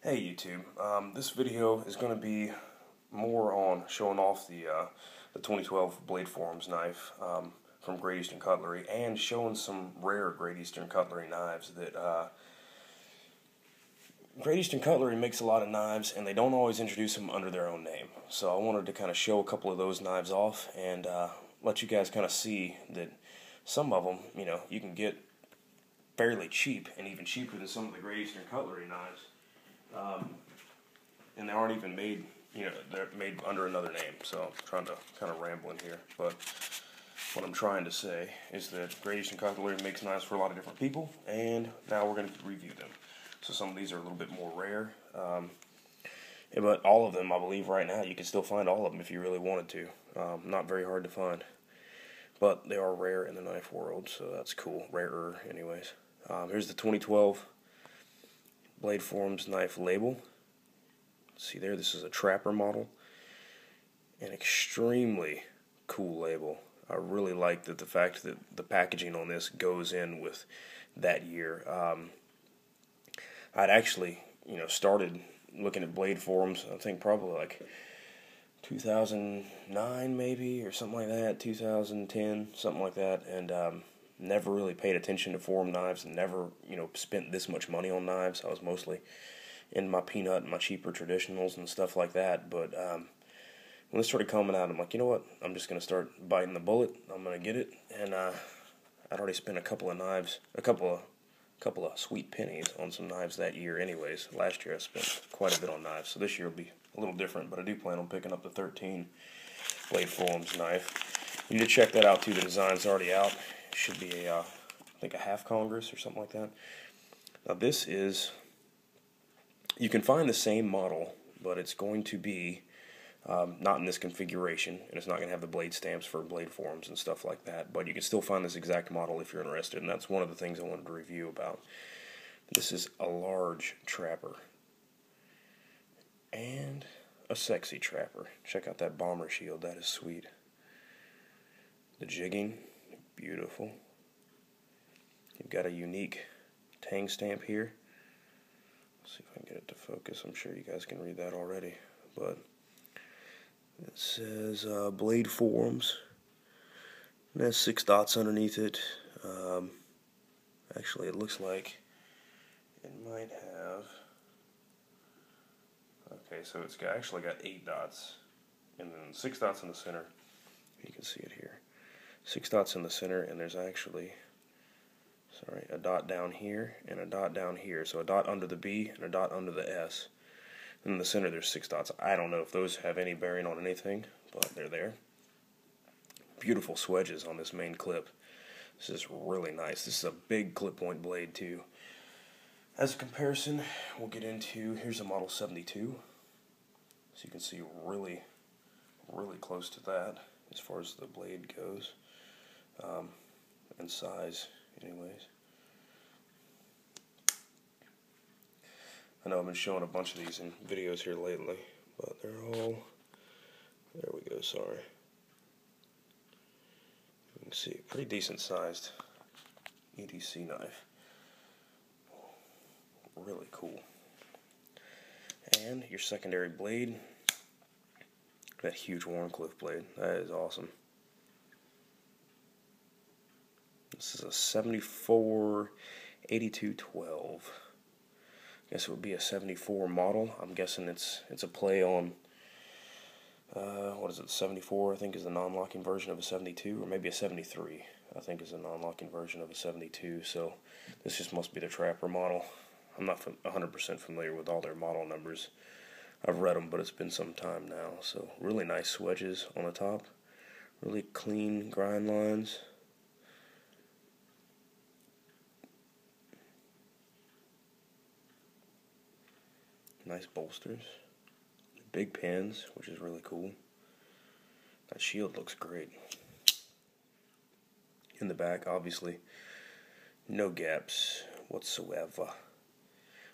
Hey YouTube, this video is going to be more on showing off the 2012 Blade Forms knife from Great Eastern Cutlery, and showing some rare Great Eastern Cutlery knives that Great Eastern Cutlery makes a lot of knives, and they don't always introduce them under their own name. So I wanted to kind of show a couple of those knives off and let you guys kind of see that some of them, you can get fairly cheap, and even cheaper than some of the Great Eastern Cutlery knives. And they aren't even made, they're made under another name. So I'm trying to kind of ramble in here, but what I'm trying to say is that Great Eastern Cutlery makes knives for a lot of different people, and now we're going to review them. So some of these are a little bit more rare, but all of them, I believe right now, you can still find all of them if you really wanted to. Not very hard to find, but they are rare in the knife world, so that's cool. Rarer, anyways. Here's the 2012 Blade Forms knife label. See there, this is a Trapper model. An extremely cool label. I really like the fact that the packaging on this goes in with that year. I'd actually, started looking at Blade Forms, I think probably like 2009 maybe, or something like that, 2010, something like that, and never really paid attention to form knives, and never, spent this much money on knives. I was mostly in my peanut and my cheaper traditionals and stuff like that, but when this started coming out, I'm like, you know what, I'm just going to start biting the bullet. I'm going to get it, and I'd already spent a couple of sweet pennies on some knives that year anyways. Last year I spent quite a bit on knives, so this year will be a little different, but I do plan on picking up the 13 Blade Forms knife. You need to check that out too. The design's already out. It should be I think a half Congress or something like that. Now this is, you can find the same model, but it's going to be not in this configuration, and it's not going to have the blade stamps for Blade Forms and stuff like that, but you can still find this exact model if you're interested, and that's one of the things I wanted to review about. This is a large Trapper, and a sexy Trapper. Check out that bomber shield, that is sweet. The jigging, beautiful. You've got a unique Tang Stamp here. Let's see if I can get it to focus. I'm sure you guys can read that already, but it says Blade Forms. It has 6 dots underneath it. Actually, it looks like it might have. Okay, so it's actually got 8 dots, and then 6 dots in the center. You can see it here. 6 dots in the center, and there's actually, a dot down here and a dot down here. So a dot under the B and a dot under the S. And in the center there's 6 dots. I don't know if those have any bearing on anything, but they're there. Beautiful swedges on this main clip. This is really nice. This is a big clip point blade too. As a comparison, we'll get into, here's a model 72. So you can see really close to that as far as the blade goes. And size anyways. I know I've been showing a bunch of these in videos here lately, but they're all, there we go, sorry. You can see, pretty decent sized EDC knife. Really cool. And your secondary blade, that huge Warncliffe blade, that is awesome. This is a 74 8212. I guess it would be a 74 model. I'm guessing it's a play on what is it? 74 I think is the non-locking version of a 72, or maybe a 73. I think is a non-locking version of a 72. So this just must be the Trapper model. I'm not 100% familiar with all their model numbers. I've read them, but it's been some time now. So really nice swedges on the top. Really clean grind lines. Nice bolsters. Big pins, which is really cool. That shield looks great. In the back, obviously, no gaps whatsoever.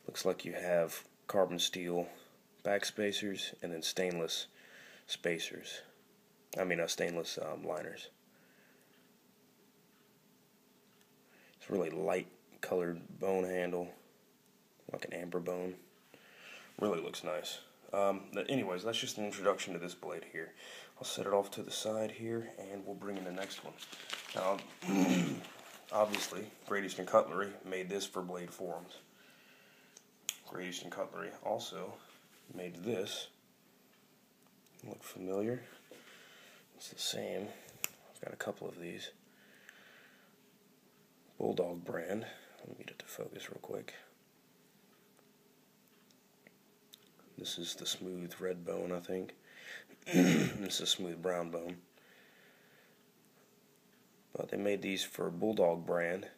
Looks like you have carbon steel back spacers and then stainless spacers. Stainless liners. It's really light colored bone handle, like an amber bone. Really looks nice. Anyways, that's just an introduction to this blade here. I'll set it off to the side here, and we'll bring in the next one. Now, obviously, Great Eastern Cutlery made this for blade forums. Great Eastern Cutlery also made this. Look familiar? It's the same. I've got a couple of these. Bulldog brand. Let me get it to focus real quick. This is the smooth red bone, I think. This is smooth brown bone. But they made these for Bulldog brand. It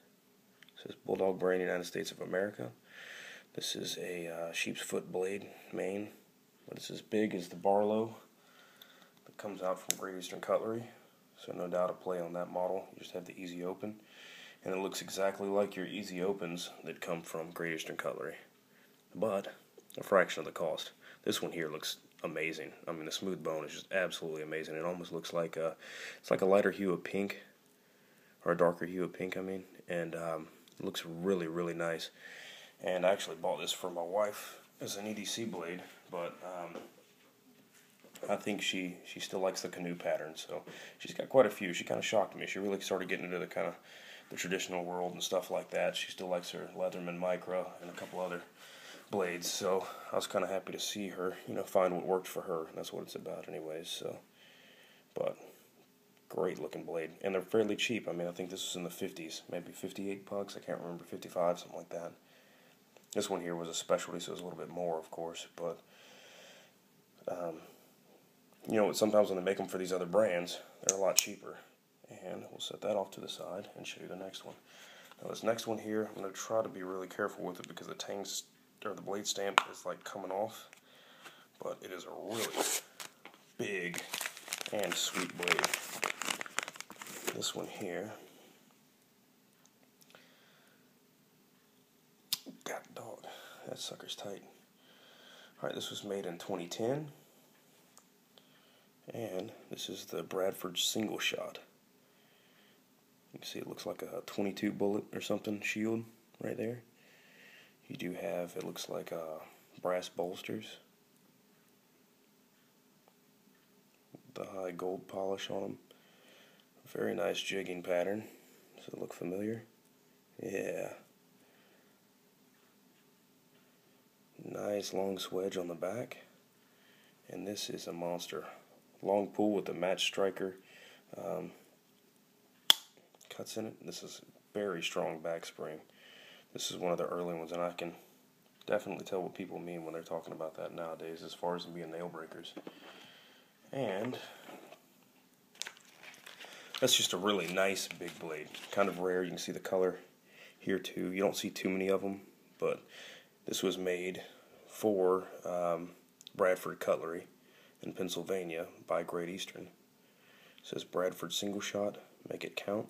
says Bulldog brand, United States of America. This is a sheep's foot blade main. But it's as big as the Barlow that comes out from Great Eastern Cutlery. So no doubt a play on that model. You just have the easy open. And it looks exactly like your easy opens that come from Great Eastern Cutlery. But a fraction of the cost. This one here looks amazing. I mean, the smooth bone is just absolutely amazing. It almost looks like it's like a lighter hue of pink, or a darker hue of pink, I mean. And it looks really, really nice. And I actually bought this for my wife as an EDC blade, but I think she still likes the canoe pattern, so she's got quite a few. She kind of shocked me. She really started getting into the kind of the traditional world and stuff like that. She still likes her Leatherman Micra and a couple other blades, so I was kind of happy to see her, find what worked for her. That's what it's about anyways, so. But great looking blade, and they're fairly cheap. I mean, I think this was in the 50s, maybe 58 bucks, I can't remember, 55, something like that. This one here was a specialty, so it was a little bit more, of course, but sometimes when they make them for these other brands, they're a lot cheaper. And we'll set that off to the side and show you the next one. Now this next one here, I'm going to try to be really careful with it because the blade stamp is like coming off, but it is a really big and sweet blade. This one here, God dog, that sucker's tight. Alright, this was made in 2010, and this is the Bradford Single-Shot. You can see it looks like a 22 bullet or something shield right there. You do have, it looks like brass bolsters. The high gold polish on them. Very nice jigging pattern. Does it look familiar? Yeah. Nice long swedge on the back. And this is a monster. Long pull with a match striker. Cuts in it. This is very strong back spring. This is one of the early ones, and I can definitely tell what people mean when they're talking about that nowadays as far as them being nail breakers. And that's just a really nice big blade. Kind of rare. You can see the color here too. You don't see too many of them, but this was made for Bradford Cutlery in Pennsylvania by Great Eastern. It says Bradford Single-Shot. Make it count.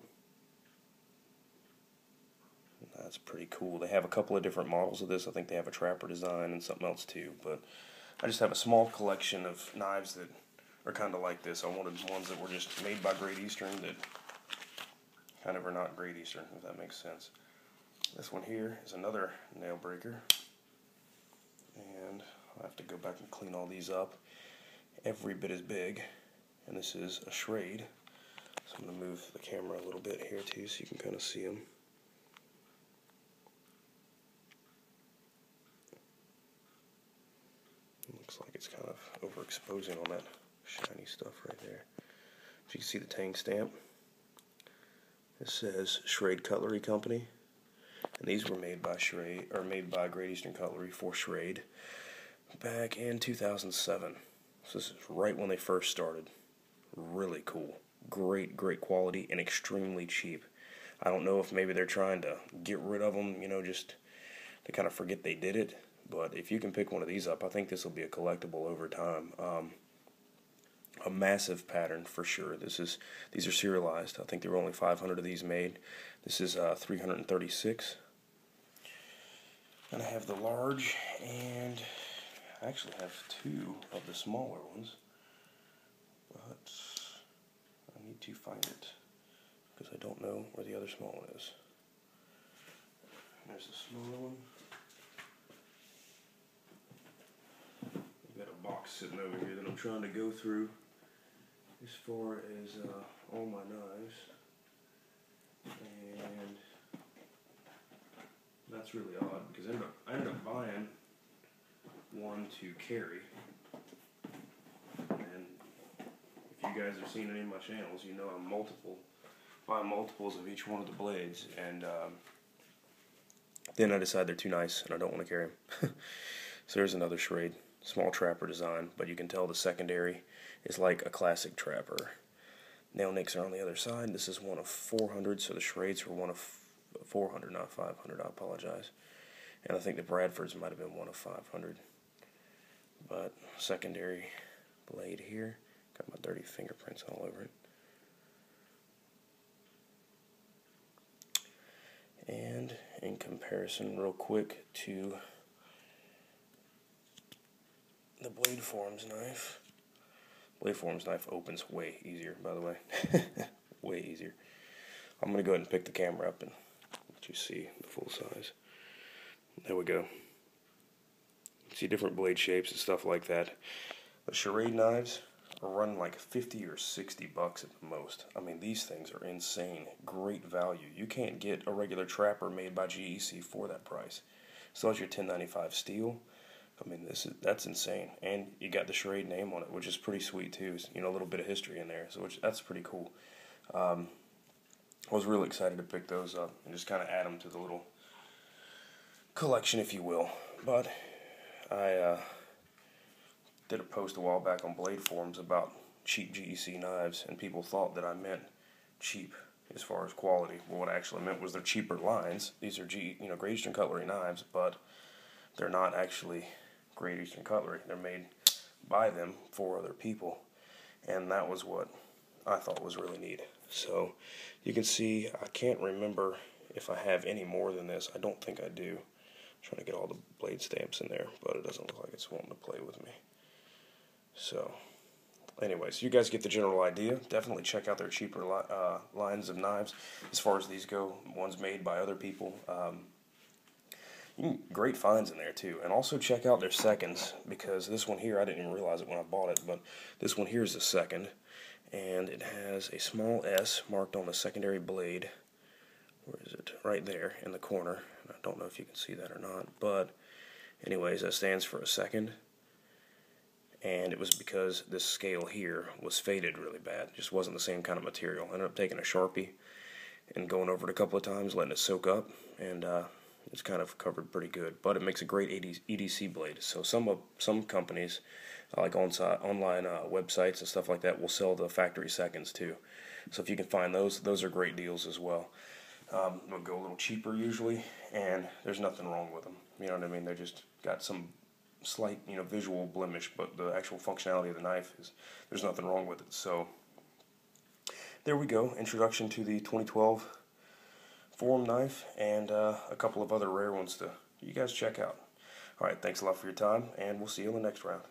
That's pretty cool. They have a couple of different models of this. I think they have a trapper design and something else too. But I just have a small collection of knives that are kind of like this. I wanted ones that were just made by Great Eastern that kind of are not Great Eastern, if that makes sense. This one here is another nail breaker. And I'll have to go back and clean all these up. Every bit as big. And this is a Schrade. So I'm going to move the camera a little bit here too so you can kind of see them. Looks like it's kind of overexposing on that shiny stuff right there. So you can see the Tang Stamp. It says Schrade Cutlery Company. And these were made by Great Eastern Cutlery for Schrade back in 2007. So this is right when they first started. Really cool. Great quality and extremely cheap. I don't know if maybe they're trying to get rid of them, just to kind of forget they did it. But if you can pick one of these up, I think this will be a collectible over time. A massive pattern for sure. These are serialized. I think there were only 500 of these made. This is 336. And I have the large, and I actually have two of the smaller ones. But I need to find it because I don't know where the other small one is. There's the smaller one. sitting over here that I'm trying to go through as far as all my knives, and that's really odd because I ended up buying one to carry, and if you guys have seen any of my channels, you know I'm buying multiples of each one of the blades, and then I decide they're too nice and I don't want to carry them. So there's another Schrade, small trapper design, but you can tell the secondary is like a classic trapper. Nail nicks are on the other side. This is one of 400, so the Schrades were one of 400, not 500. I apologize. And I think the Bradfords might have been one of 500. But secondary blade here, got my dirty fingerprints all over it. And in comparison, real quick, to the Blade Forms knife. Blade Forms knife opens way easier, by the way. Way easier. I'm going to go ahead and pick the camera up and let you see the full size. There we go. See different blade shapes and stuff like that. The Schrade knives are running like 50 or 60 bucks at the most. I mean, these things are insane. Great value. You can't get a regular trapper made by GEC for that price. Still has your 1095 steel. I mean, that's insane. And you got the Schrade name on it, which is pretty sweet too. You know, a little bit of history in there, so that's pretty cool. I was really excited to pick those up and just kind of add them to the little collection, if you will. But I did a post a while back on Blade Forums about cheap GEC knives, and people thought that I meant cheap as far as quality. Well, what I actually meant was they're cheaper lines. These are Great Eastern Cutlery knives, but they're not actually Great Eastern Cutlery. They're made by them for other people, and that was what I thought was really neat. So you can see, I can't remember if I have any more than this. I don't think I do. I'm trying to get all the blade stamps in there, but it doesn't look like it's wanting to play with me. So anyways, you guys get the general idea. Definitely check out their cheaper lines of knives as far as these go, ones made by other people. Great finds in there too. And also check out their seconds, because this one here, I didn't even realize it when I bought it, but this one here is a second, and it has a small S marked on the secondary blade. Where is it? Right there in the corner. I don't know if you can see that or not, but anyways, that stands for a second. And it was because this scale here was faded really bad. It just wasn't the same kind of material. I ended up taking a Sharpie and going over it a couple of times, letting it soak up, and it's kind of covered pretty good. But it makes a great EDC blade. So some companies, like online websites and stuff like that, will sell the factory seconds too. So if you can find those are great deals as well. They'll go a little cheaper usually, and there's nothing wrong with them. You know what I mean? They just got some slight, visual blemish, but the actual functionality of the knife there's nothing wrong with it. So there we go. Introduction to the 2012 Forum knife, and a couple of other rare ones you guys check out. Alright, thanks a lot for your time, and we'll see you in the next round.